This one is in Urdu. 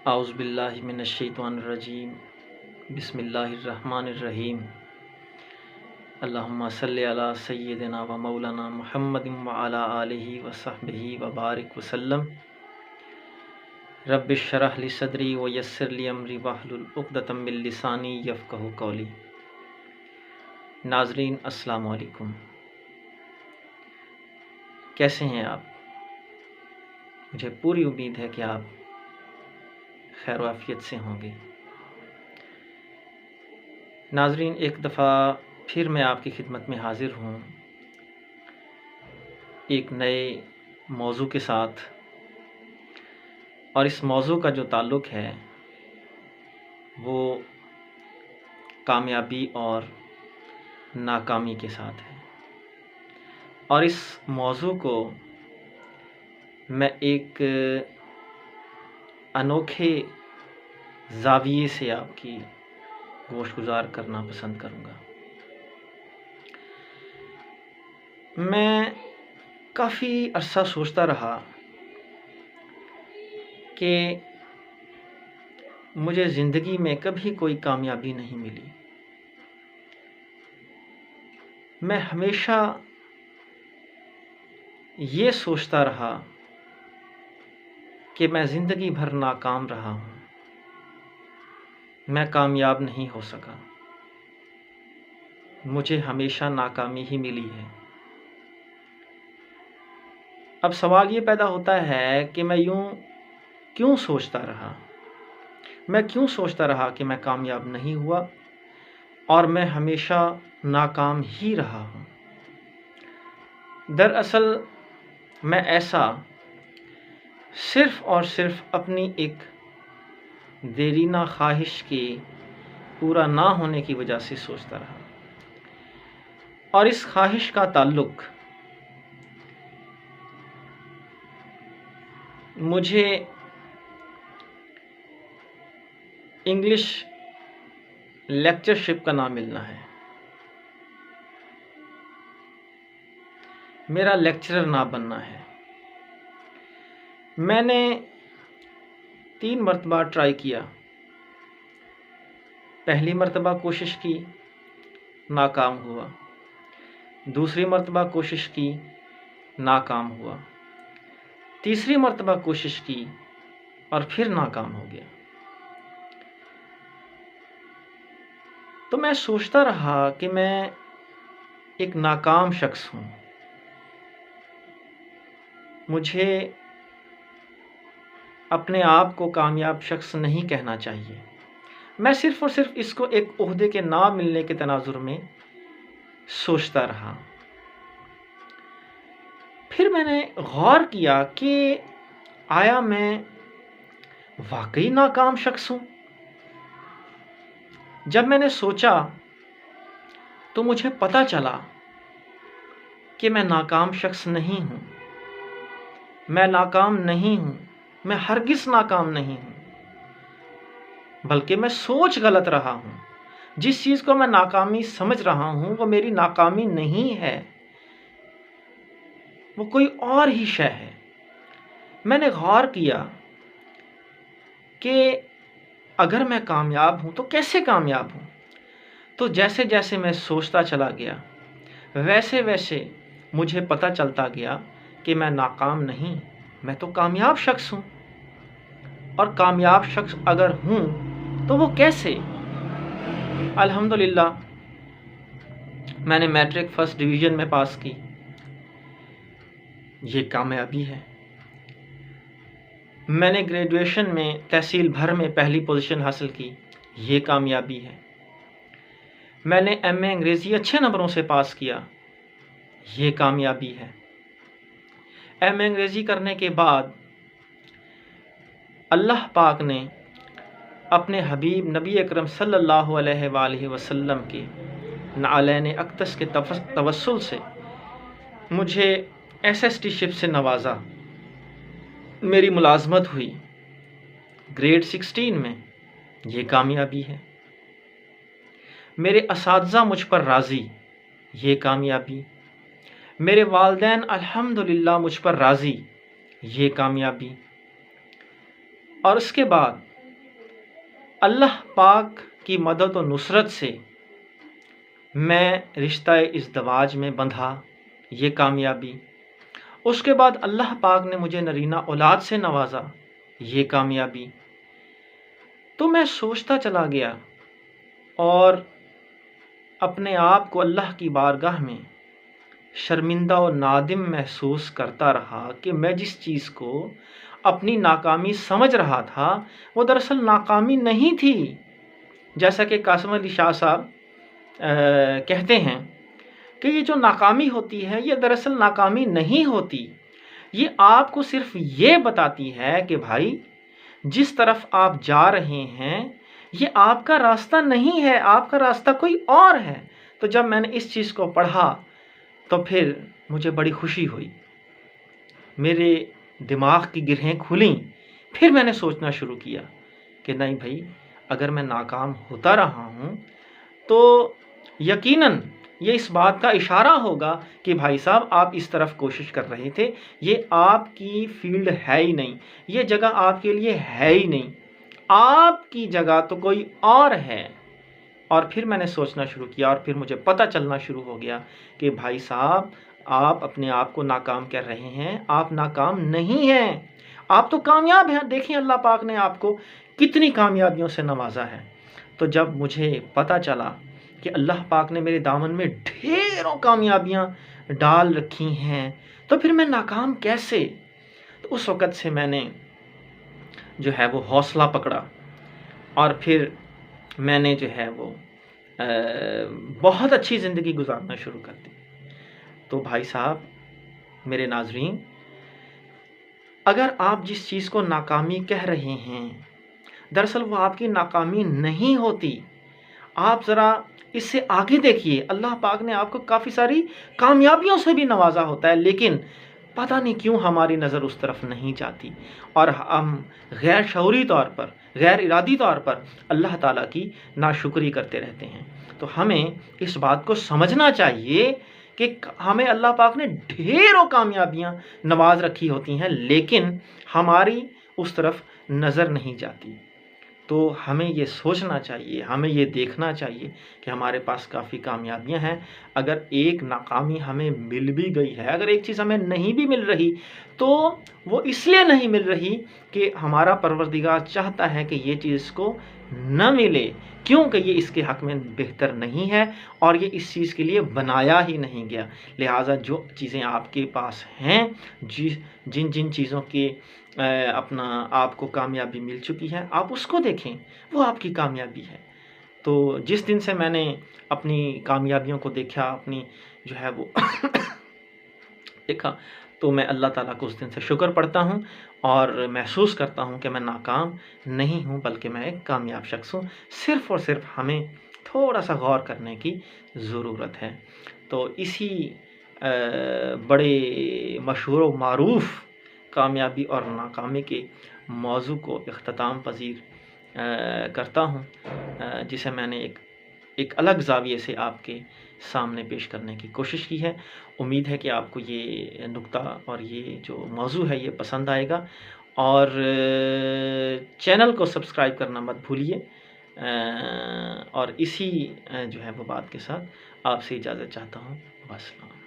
اعوذ باللہ من الشیطان الرجیم بسم اللہ الرحمن الرحیم اللہم صلی علی سیدنا و مولانا محمد وعلی آلہ وصحبہ وبارک وسلم رب اشرح لی صدری ویسر لی امری واحلل عقدۃ من لسانی یفقہوا قولی۔ ناظرین السلام علیکم، کیسے ہیں آپ؟ مجھے پوری امید ہے کہ آپ خیر و عافیت سے ہوں گے۔ ناظرین، ایک دفعہ پھر میں آپ کی خدمت میں حاضر ہوں ایک نئے موضوع کے ساتھ، اور اس موضوع کا جو تعلق ہے وہ کامیابی اور ناکامی کے ساتھ ہے، اور اس موضوع کو میں ایک انوکھے زاویے سے آپ کی گوش گزار کرنا پسند کروں گا۔ میں کافی عرصہ سوچتا رہا کہ مجھے زندگی میں کبھی کوئی کامیابی نہیں ملی۔ میں ہمیشہ یہ سوچتا رہا کہ میں زندگی بھر ناکام رہا ہوں، میں کامیاب نہیں ہو سکا، مجھے ہمیشہ ناکامی ہی ملی ہے۔ اب سوال یہ پیدا ہوتا ہے کہ میں یوں کیوں سوچتا رہا، میں کیوں سوچتا رہا کہ میں کامیاب نہیں ہوا اور میں ہمیشہ ناکام ہی رہا ہوں۔ دراصل میں ایسا صرف اور صرف اپنی ایک دیرینہ خواہش کے پورا نہ ہونے کی وجہ سے سوچتا رہا، اور اس خواہش کا تعلق مجھے انگلش لیکچرشپ کا نام ملنا ہے، میرا لیکچرر نہ بننا ہے۔ میں نے 3 مرتبہ ٹرائی کیا۔ پہلی مرتبہ کوشش کی، ناکام ہوا۔ دوسری مرتبہ کوشش کی، ناکام ہوا۔ تیسری مرتبہ کوشش کی اور پھر ناکام ہو گیا۔ تو میں سوچتا رہا کہ میں ایک ناکام شخص ہوں، مجھے اپنے آپ کو کامیاب شخص نہیں کہنا چاہیے۔ میں صرف اور صرف اس کو ایک عہدے کے نہ ملنے کے تناظر میں سوچتا رہا۔ پھر میں نے غور کیا کہ آیا میں واقعی ناکام شخص ہوں؟ جب میں نے سوچا تو مجھے پتہ چلا کہ میں ناکام شخص نہیں ہوں، میں ناکام نہیں ہوں، میں ہرگز ناکام نہیں ہوں، بلکہ میں سوچ غلط رہا ہوں۔ جس چیز کو میں ناکامی سمجھ رہا ہوں وہ میری ناکامی نہیں ہے، وہ کوئی اور ہی شے ہے۔ میں نے غور کیا کہ اگر میں کامیاب ہوں تو کیسے کامیاب ہوں؟ تو جیسے جیسے میں سوچتا چلا گیا ویسے ویسے مجھے پتہ چلتا گیا کہ میں ناکام نہیں، میں تو کامیاب شخص ہوں۔ اور کامیاب شخص اگر ہوں تو وہ کیسے؟ الحمدللہ میں نے میٹرک فرسٹ ڈویژن میں پاس کی، یہ کامیابی ہے۔ میں نے گریجویشن میں تحصیل بھر میں پہلی پوزیشن حاصل کی، یہ کامیابی ہے۔ میں نے ایم اے انگریزی اچھے نمبروں سے پاس کیا، یہ کامیابی ہے۔ ایم اے انگریزی کرنے کے بعد اللہ پاک نے اپنے حبیب نبی اکرم صلی اللہ علیہ وآلہ وسلم کے نعلین اقدس کے توسل سے مجھے ایس ایس ٹی شپ سے نوازا، میری ملازمت ہوئی گریڈ 16 میں، یہ کامیابی ہے۔ میرے اساتذہ مجھ پر راضی، یہ کامیابی۔ میرے والدین الحمدللہ مجھ پر راضی، یہ کامیابی۔ اور اس کے بعد اللہ پاک کی مدد و نصرت سے میں رشتہ ازدواج میں بندھا، یہ کامیابی۔ اس کے بعد اللہ پاک نے مجھے نرینہ اولاد سے نوازا، یہ کامیابی۔ تو میں سوچتا چلا گیا اور اپنے آپ کو اللہ کی بارگاہ میں شرمندہ و نادم محسوس کرتا رہا کہ میں جس چیز کو اپنی ناکامی سمجھ رہا تھا وہ دراصل ناکامی نہیں تھی۔ جیسا کہ قاسم علی شاہ صاحب کہتے ہیں کہ یہ جو ناکامی ہوتی ہے یہ دراصل ناکامی نہیں ہوتی، یہ آپ کو صرف یہ بتاتی ہے کہ بھائی جس طرف آپ جا رہے ہیں یہ آپ کا راستہ نہیں ہے، آپ کا راستہ کوئی اور ہے۔ تو جب میں نے اس چیز کو پڑھا تو پھر مجھے بڑی خوشی ہوئی، میرے دماغ کی گرہیں کھلیں۔ پھر میں نے سوچنا شروع کیا کہ نہیں بھائی، اگر میں ناکام ہوتا رہا ہوں تو یقیناً یہ اس بات کا اشارہ ہوگا کہ بھائی صاحب آپ اس طرف کوشش کر رہے تھے، یہ آپ کی فیلڈ ہے ہی نہیں، یہ جگہ آپ کے لیے ہے ہی نہیں، آپ کی جگہ تو کوئی اور ہے۔ اور پھر میں نے سوچنا شروع کیا اور پھر مجھے پتہ چلنا شروع ہو گیا کہ بھائی صاحب آپ اپنے آپ کو ناکام کر رہے ہیں، آپ ناکام نہیں ہیں، آپ تو کامیاب ہیں۔ دیکھیں اللہ پاک نے آپ کو کتنی کامیابیوں سے نوازا ہے۔ تو جب مجھے پتہ چلا کہ اللہ پاک نے میرے دامن میں ڈھیروں کامیابیاں ڈال رکھی ہیں تو پھر میں ناکام کیسے؟ تو اس وقت سے میں نے جو ہے وہ حوصلہ پکڑا اور پھر میں نے جو ہے وہ بہت اچھی زندگی گزارنا شروع کر دی۔ تو بھائی صاحب، میرے ناظرین، اگر آپ جس چیز کو ناکامی کہہ رہے ہیں دراصل وہ آپ کی ناکامی نہیں ہوتی، آپ ذرا اس سے آگے دیکھیے، اللہ پاک نے آپ کو کافی ساری کامیابیوں سے بھی نوازا ہوتا ہے، لیکن پتہ نہیں کیوں ہماری نظر اس طرف نہیں جاتی اور ہم غیر شعوری طور پر، غیر ارادی طور پر اللہ تعالیٰ کی ناشکری کرتے رہتے ہیں۔ تو ہمیں اس بات کو سمجھنا چاہیے کہ ہمیں اللہ پاک نے ڈھیروں کامیابیاں نواز رکھی ہوتی ہیں لیکن ہماری اس طرف نظر نہیں جاتی۔ تو ہمیں یہ سوچنا چاہیے، ہمیں یہ دیکھنا چاہیے کہ ہمارے پاس کافی کامیابیاں ہیں۔ اگر ایک ناکامی ہمیں مل بھی گئی ہے، اگر ایک چیز ہمیں نہیں بھی مل رہی تو وہ اس لیے نہیں مل رہی کہ ہمارا پروردگار چاہتا ہے کہ یہ چیز کو نہ ملے، کیونکہ یہ اس کے حق میں بہتر نہیں ہے اور یہ اس چیز کے لیے بنایا ہی نہیں گیا۔ لہٰذا جو چیزیں آپ کے پاس ہیں، جن چیزوں کے اپنا آپ کو کامیابی مل چکی ہے، آپ اس کو دیکھیں، وہ آپ کی کامیابی ہے۔ تو جس دن سے میں نے اپنی کامیابیوں کو دیکھا، اپنی جو ہے وہ دیکھا، تو میں اللہ تعالیٰ کو اس دن سے شکر پڑھتا ہوں اور محسوس کرتا ہوں کہ میں ناکام نہیں ہوں بلکہ میں ایک کامیاب شخص ہوں۔ صرف اور صرف ہمیں تھوڑا سا غور کرنے کی ضرورت ہے۔ تو اسی بڑے مشہور و معروف کامیابی اور ناکامی کے موضوع کو اختتام پذیر کرتا ہوں، جسے میں نے ایک الگ زاویے سے آپ کے سامنے پیش کرنے کی کوشش کی ہے۔ امید ہے کہ آپ کو یہ نکتہ اور یہ جو موضوع ہے یہ پسند آئے گا، اور چینل کو سبسکرائب کرنا مت بھولیے، اور اسی جو ہے وہ بات کے ساتھ آپ سے اجازت چاہتا ہوں۔ والسلام۔